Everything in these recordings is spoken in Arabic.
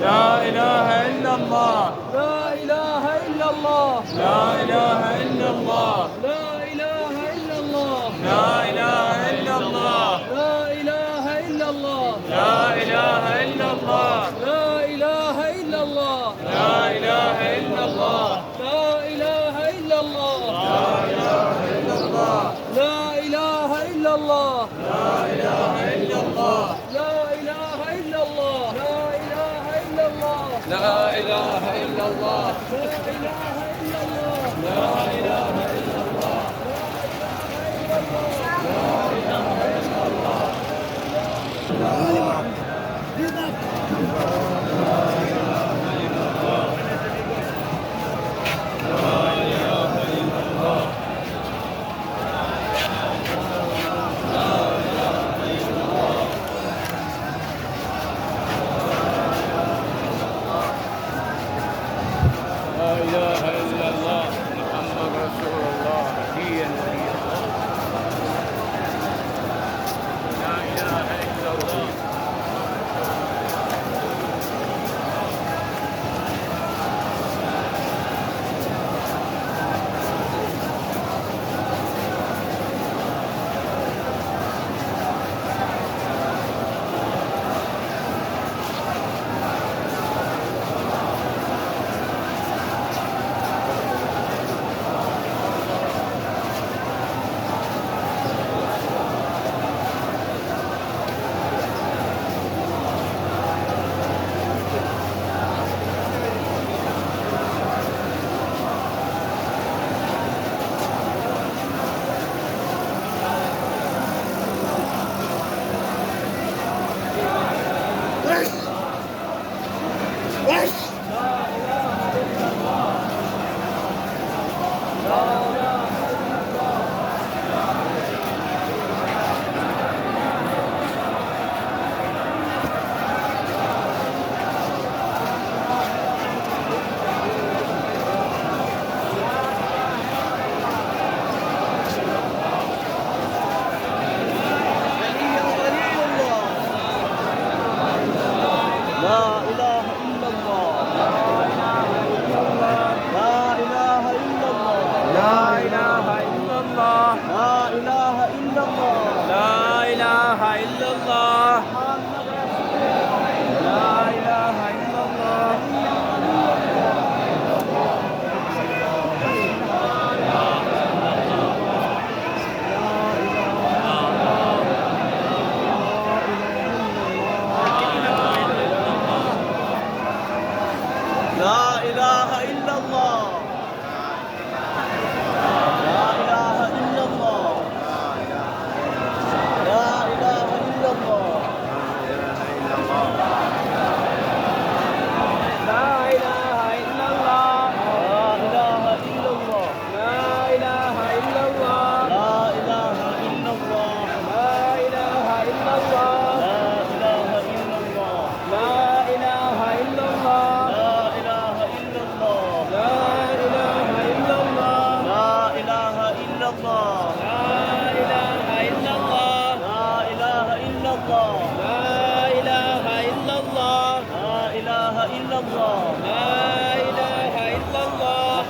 لا إله إلا الله. لا إله إلا الله. لا إله إلا الله. لا إله إلا الله. لا إله إلا الله. لا إله إلا الله. لا إله إلا الله. لا إله إلا الله. لا إله إلا الله. لا إله إلا الله. لا إله إلا الله. لا إله إلا الله. لا إله إلا الله. لا إله إلا الله. لا إله إلا الله. لا إله إلا الله محمد رسول الله نبيا وليا. لا إله إلا الله.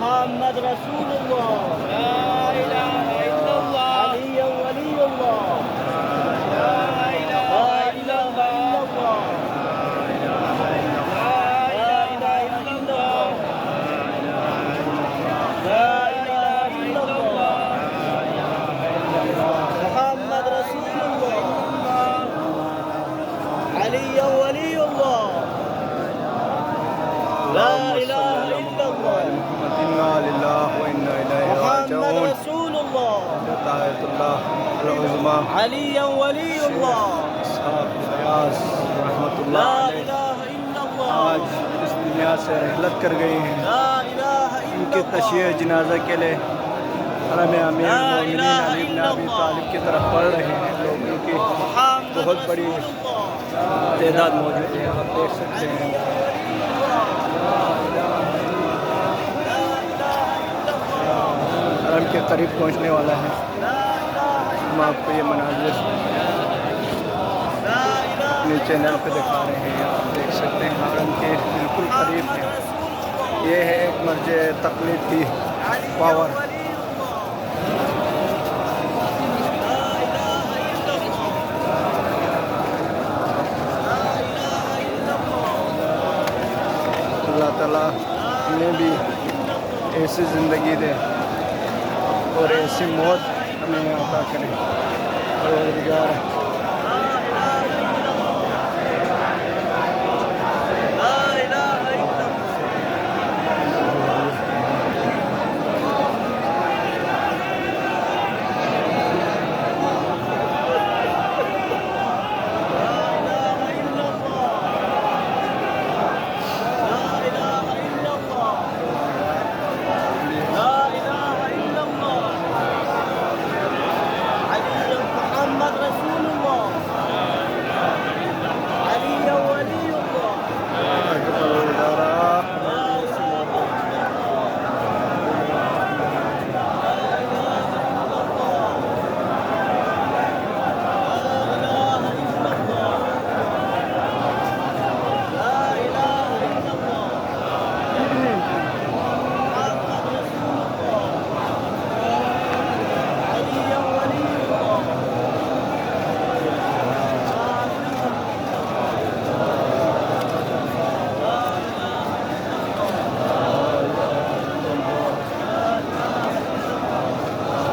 محمد رسول الله. لا إله إلا الله. علي ولي الله. لا إله إلا الله. لا إله إلا الله. لا إله إلا الله. محمد رسول الله. علي ولي الله. لا إله إلا الله. إنا لله وإنا إليه محمد راجعون. رسول الله. آية الله العظمى علي ولي الله. إسحاق फयाज रहमतुल्लाह لا अलैह إله إلا الله. आज इस दुनिया से रहलत कर गई हैं। لا إله إلا उनके الله. तशय्ये जनाजा के लिए हरम अमीर ला मोमिनीन इलाहा अली इब्न अबी इल्लल्लाह। तालिब की तरफ बढ़ रहे हैं लोग, उनकी محمد बहुत बड़ी رسول الله. तादाद मौजूद है, आप देख सकते हैं। हरम के करीब पहुंचने वाला है। हम आपको ये मनाजिर لا إله अपने चैनल पे दिखा रहे हैं। आप देख सकते हैं हरम के बिल्कुल करीब है। ये है एक मस्जिद तकलीदी पावर। अल्लाह ताला हमें भी ऐसी ज़िंदगी दे और ऐसी मौत हमें अता करें। परवरदिगार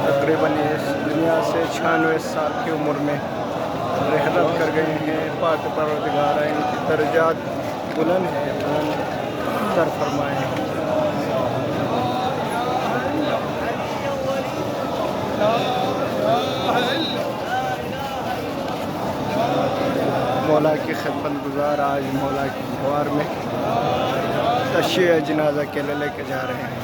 तकरीबन इस दुनिया से 96 साल की उम्र में रहमत कर गए हैं। पाक परवरदिगार इनकी दर्जात बुलंद है, बुलंद तर फरमाए। मौला की खिदमत गुजार आज मौला की दरबार में तशय्युह जनाजा के लिए लेके जा रहे हैं।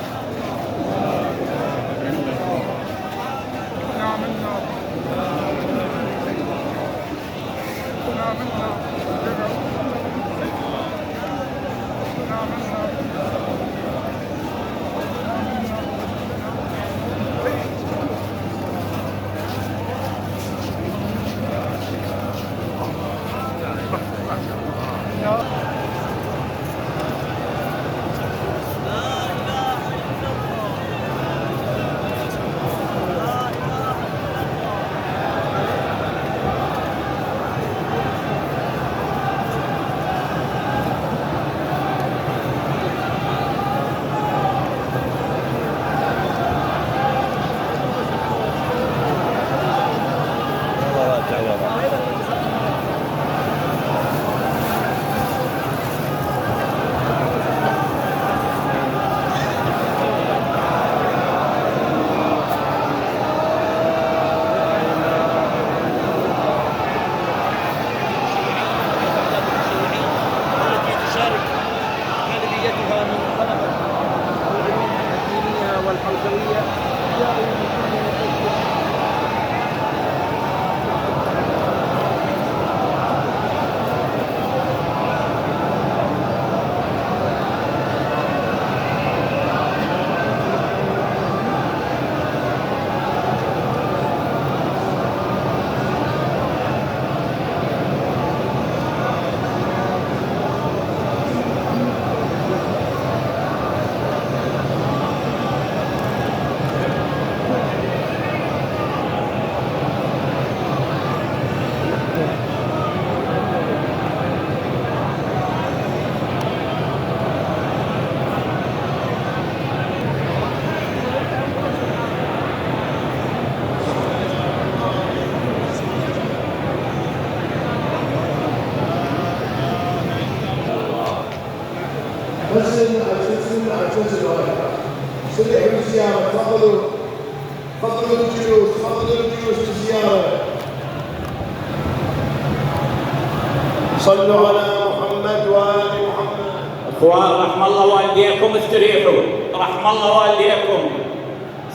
صلوا على محمد وآل محمد. اخوان رحم الله والديكم استريحوا، رحم الله والديكم.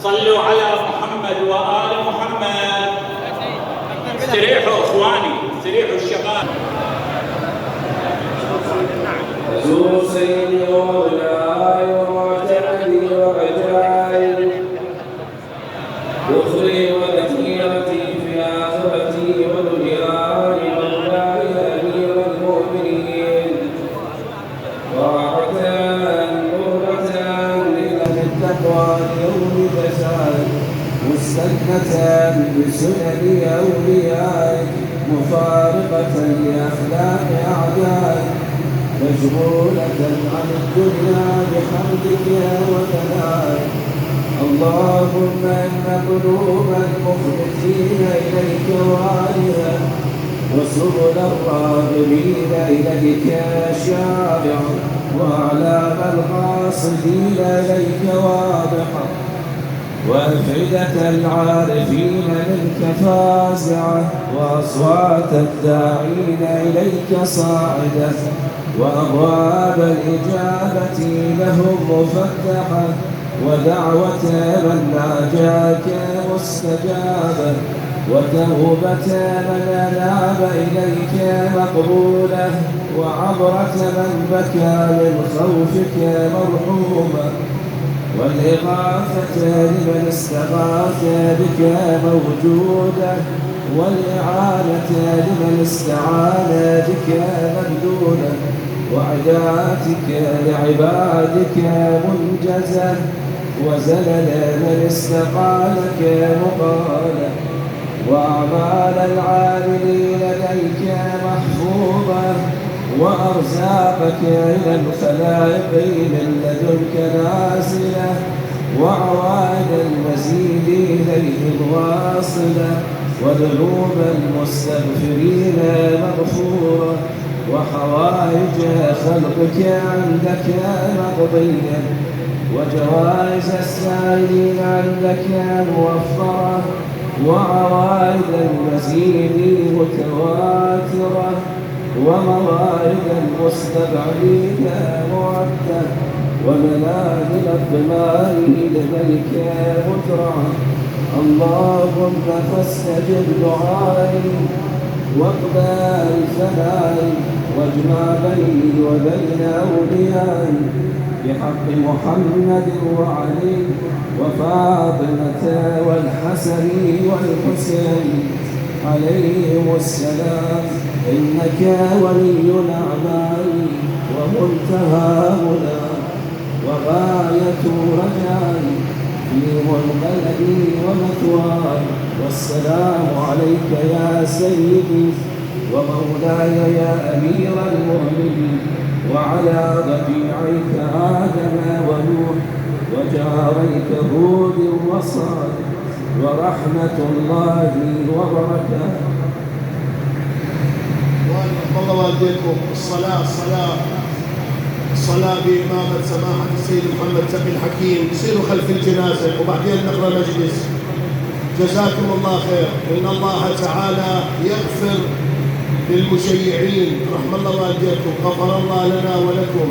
صلوا على محمد وآل محمد. استريحوا اخواني، استريحوا الشباب. زور سيدي ومولاي ومعتمدي ورجائي ذخري وذخيرتي في آخرتي ودنياي مولاي أمير بسنن أوليائك مفارقة لأخلاق أعدائك مشغولة عن الدنيا بحمدك وثنائك. اللهم إن قلوب المخبتين إليك واعية وسبل الراغبين إليك شارعة وأعلام القاصدين إليك واضحة وأفئدة العارفين منك فازعة وأصوات الداعين إليك صاعدة وأبواب الإجابة لهم مفتحة ودعوة من ناجاك مستجابة وتوبة من أناب إليك مقبولة وعبرة من بكى من خوفك مرحومة والإغاثة لمن استغاث بك موجودة والإعانة لمن استعان بك مبذولة وعداتك لعبادك منجزة وزلل من استقالك مقالة وأعمال العاملين لديك محفوظة وأرزاقك إلى الخلائق من لدنك نازلة وعوائد المزيد إليهم واصلة وذنوب المستغفرين مغفورة وحوائج خلقك عندك مقضية وجوائز السائلين عندك موفرة وعوائد المزيد متواترة وموائد المستبعدين مؤدة ومنازل الضمان لملك مدرعة. اللهم فاستجب دعائي واقبل ثنائي واجمع بيني وبين أوليائي بحق محمد وعلي وفاطمة والحسن والحسين عليهم السلام. إنك ولي الأعمال ومنتهى منى وغاية رجائي في منقلبي ومثواي. والسلام عليك يا سيدي ومولاي يا أمير المؤمنين وعلى رفيعيك آدم ونوح وجاريك هود وصالح ورحمة الله وبركاته. والله والديكم الصلاة بإمامة سماحة السيد محمد تقي الحكيم. سيروا خلف الجنازة وبعدين نقرأ مجلس. جزاكم الله خير. إن الله تعالى يغفر للمشيعين. رحم الله والديكم. غفر الله لنا ولكم.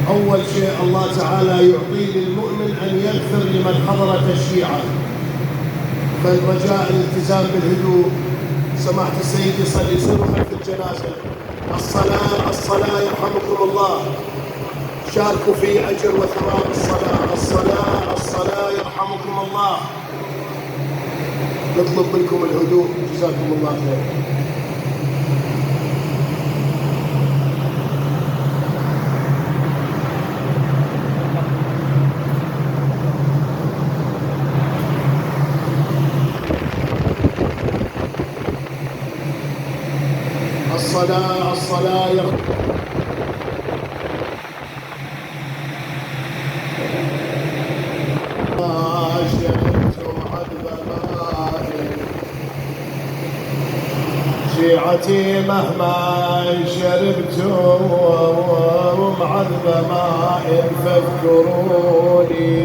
أول شيء الله تعالى يعطي للمؤمن أن يغفر لمن حضر تشييعه، فالرجاء الالتزام بالهدوء. سماحة السيد يصلي. سيروا خلف الجنازة. الصلاة يرحمكم الله. شاركوا في أجر وثواب الصلاة يرحمكم الله. نطلب منكم الهدوء. جزاكم الله خير. الصلاة شيعتي مهما شربتم معذب ماء فاذكروني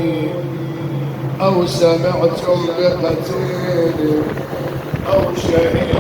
أو سمعتم بقتيل أو شهيد